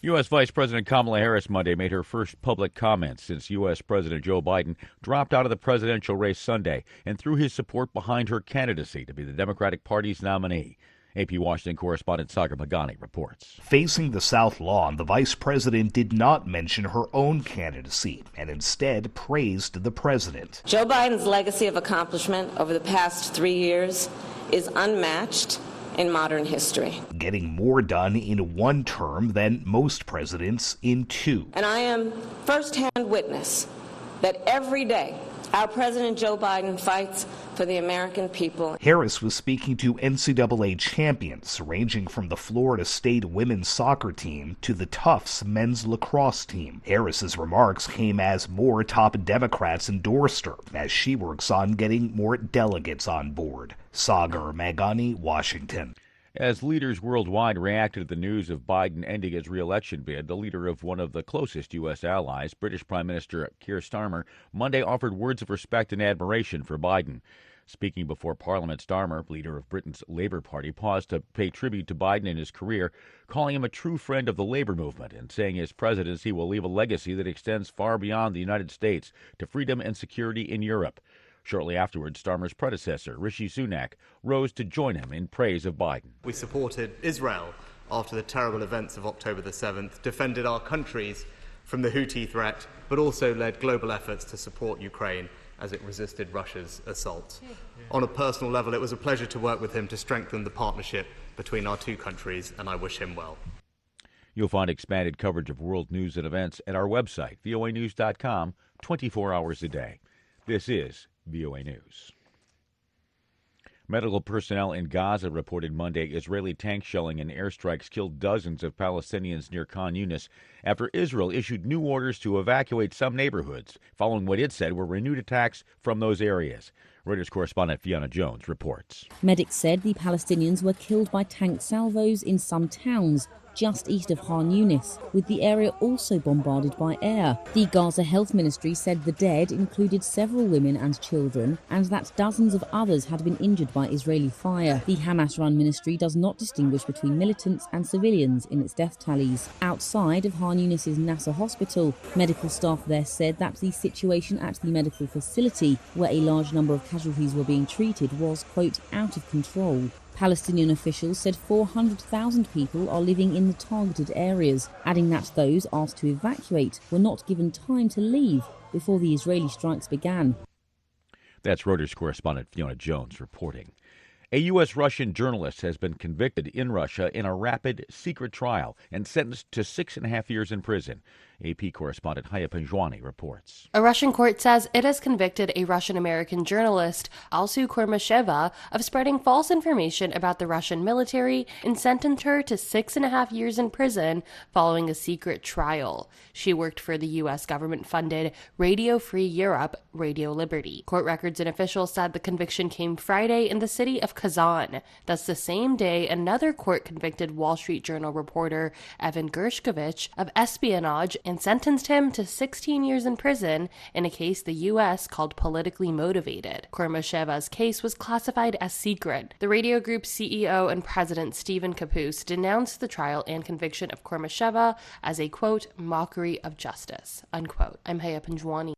U.S. Vice President Kamala Harris Monday made her first public comments since U.S. President Joe Biden dropped out of the presidential race Sunday and threw his support behind her candidacy to be the Democratic Party's nominee. AP Washington correspondent Sagar Magani reports. Facing the South Lawn, the vice president did not mention her own candidacy and instead praised the president. Joe Biden's legacy of accomplishment over the past 3 years is unmatched in modern history. Getting more done in one term than most presidents in two. And I am firsthand witness that every day our President Joe Biden fights for the American people. Harris was speaking to NCAA champions, ranging from the Florida State women's soccer team to the Tufts men's lacrosse team. Harris's remarks came as more top Democrats endorsed her, as she works on getting more delegates on board. Sagar Magani, Washington. As leaders worldwide reacted to the news of Biden ending his re-election bid, the leader of one of the closest U.S. allies, British Prime Minister Keir Starmer, Monday offered words of respect and admiration for Biden. Speaking before Parliament, Starmer, leader of Britain's Labour Party, paused to pay tribute to Biden in his career, calling him a true friend of the labor movement and saying his presidency will leave a legacy that extends far beyond the United States to freedom and security in Europe. Shortly afterwards, Starmer's predecessor, Rishi Sunak, rose to join him in praise of Biden. We supported Israel after the terrible events of October the 7th, defended our countries from the Houthi threat, but also led global efforts to support Ukraine as it resisted Russia's assault. On a personal level, it was a pleasure to work with him to strengthen the partnership between our two countries, and I wish him well. You'll find expanded coverage of world news and events at our website, voanews.com, 24 hours a day. This is VOA News. Medical personnel in Gaza reported Monday Israeli tank shelling and airstrikes killed dozens of Palestinians near Khan Yunis after Israel issued new orders to evacuate some neighborhoods, following what it said were renewed attacks from those areas. Reuters correspondent Fiona Jones reports. Medics said the Palestinians were killed by tank salvos in some towns just east of Khan Yunis, with the area also bombarded by air. The Gaza Health Ministry said the dead included several women and children, and that dozens of others had been injured by Israeli fire. The Hamas-run ministry does not distinguish between militants and civilians in its death tallies. Outside of Khan Yunis' Nasser hospital, medical staff there said that the situation at the medical facility, where a large number of casualties were being treated, was, quote, out of control. Palestinian officials said 400,000 people are living in the targeted areas, adding that those asked to evacuate were not given time to leave before the Israeli strikes began. That's Reuters correspondent Fiona Jones reporting. A U.S.-Russian journalist has been convicted in Russia in a rapid, secret trial and sentenced to 6.5 years in prison. AP correspondent Haya Panjwani reports. A Russian court says it has convicted a Russian-American journalist, Alsu Kurmasheva, of spreading false information about the Russian military and sentenced her to 6.5 years in prison following a secret trial. She worked for the U.S. government-funded Radio Free Europe, Radio Liberty. Court records and officials said the conviction came Friday in the city of Kazan. That's the same day another court convicted Wall Street Journal reporter Evan Gershkovich of espionage and sentenced him to 16 years in prison in a case the U.S. called politically motivated. Kurmasheva's case was classified as secret. The radio group's CEO and president Stephen Kapus denounced the trial and conviction of Kurmasheva as a, quote, mockery of justice, unquote. I'm Haya Panjwani.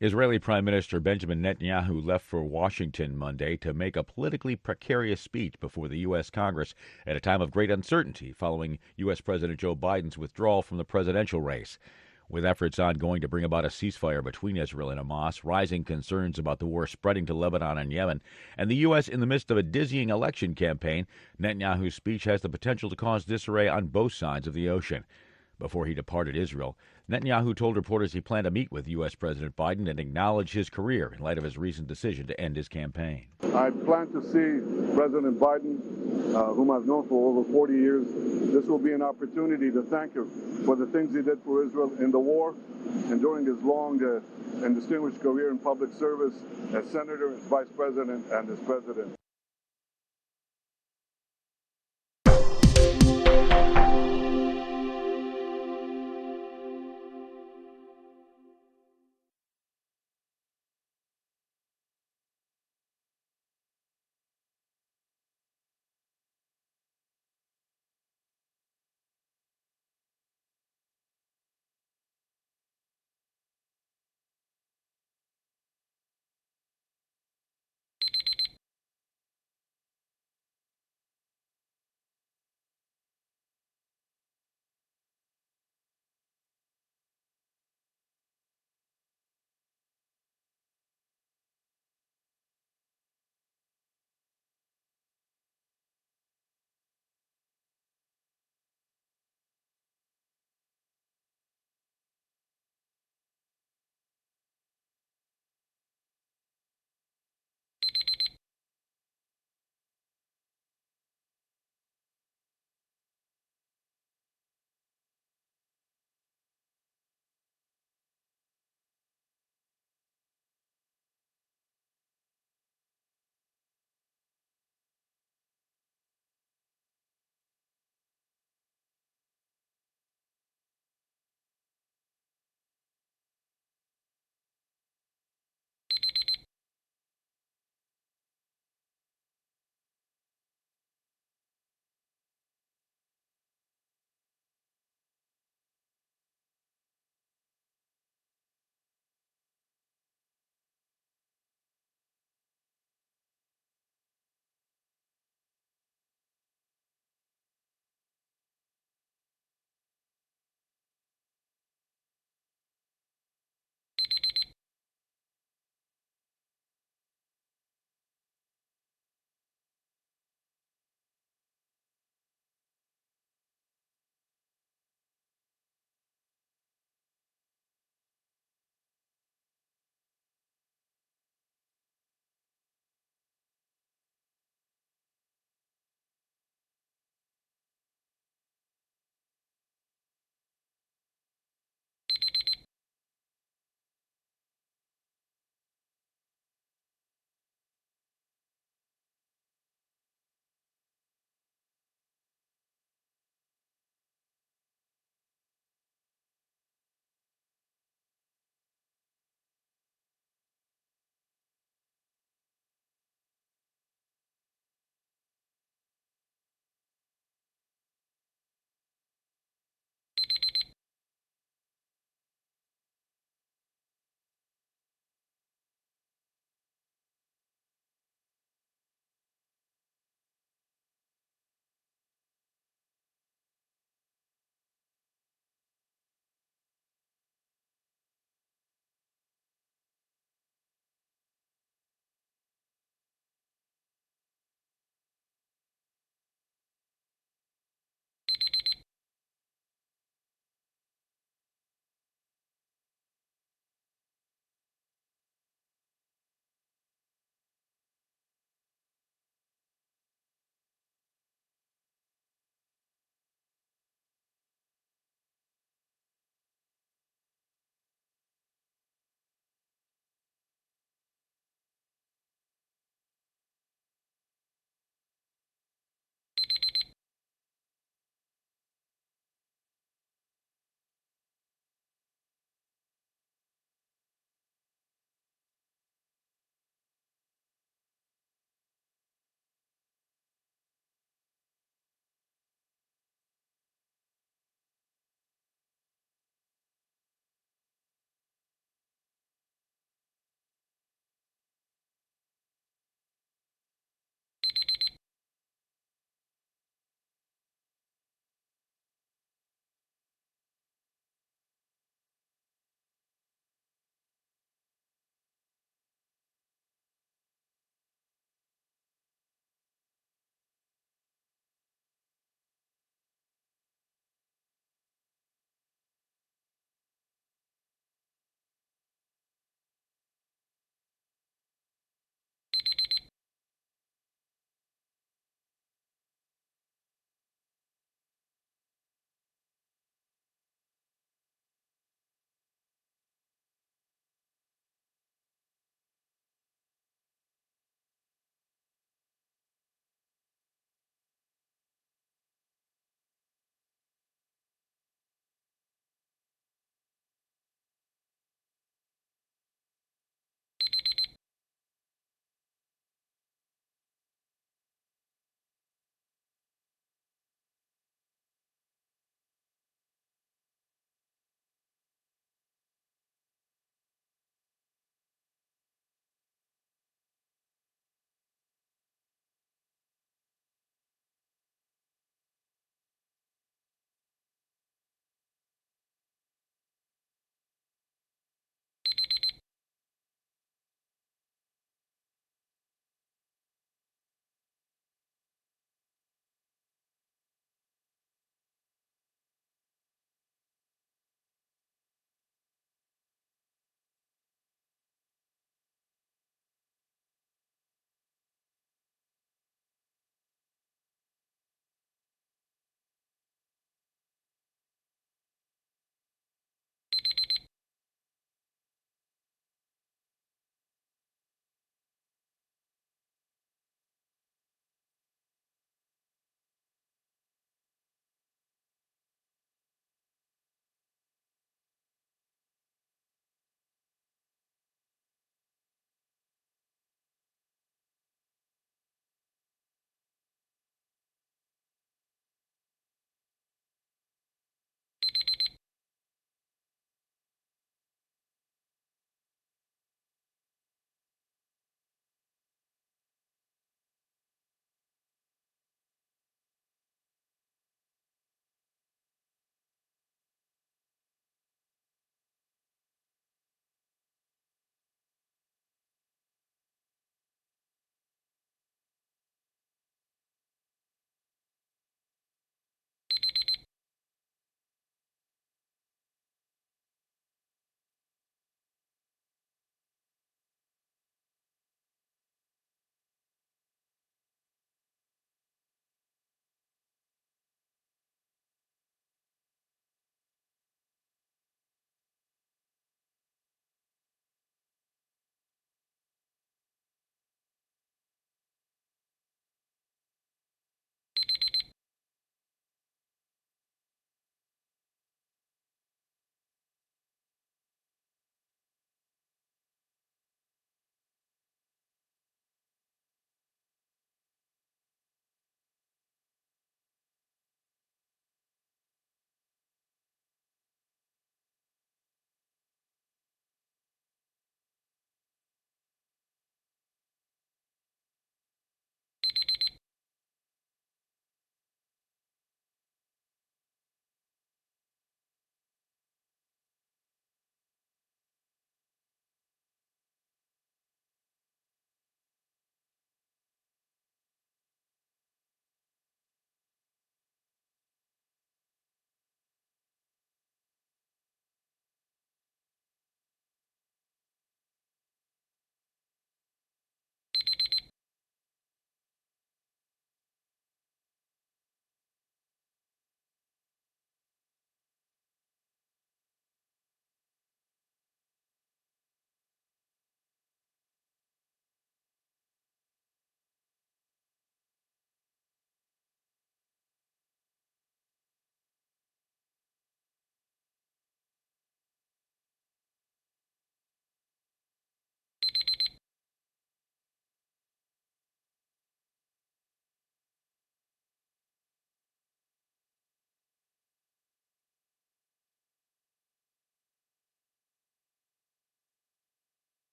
Israeli Prime Minister Benjamin Netanyahu left for Washington Monday to make a politically precarious speech before the U.S. Congress at a time of great uncertainty following U.S. President Joe Biden's withdrawal from the presidential race. With efforts ongoing to bring about a ceasefire between Israel and Hamas, rising concerns about the war spreading to Lebanon and Yemen, and the U.S. in the midst of a dizzying election campaign, Netanyahu's speech has the potential to cause disarray on both sides of the ocean. Before he departed Israel, Netanyahu told reporters he planned to meet with U.S. President Biden and acknowledge his career in light of his recent decision to end his campaign. I plan to see President Biden, whom I've known for over 40 years. This will be an opportunity to thank him for the things he did for Israel in the war and during his long and distinguished career in public service as senator, as vice president, and as president.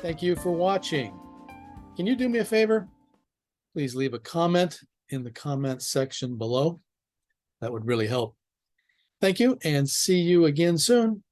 Thank you for watching. Can you do me a favor? Please leave a comment in the comments section below. That would really help. Thank you, and see you again soon.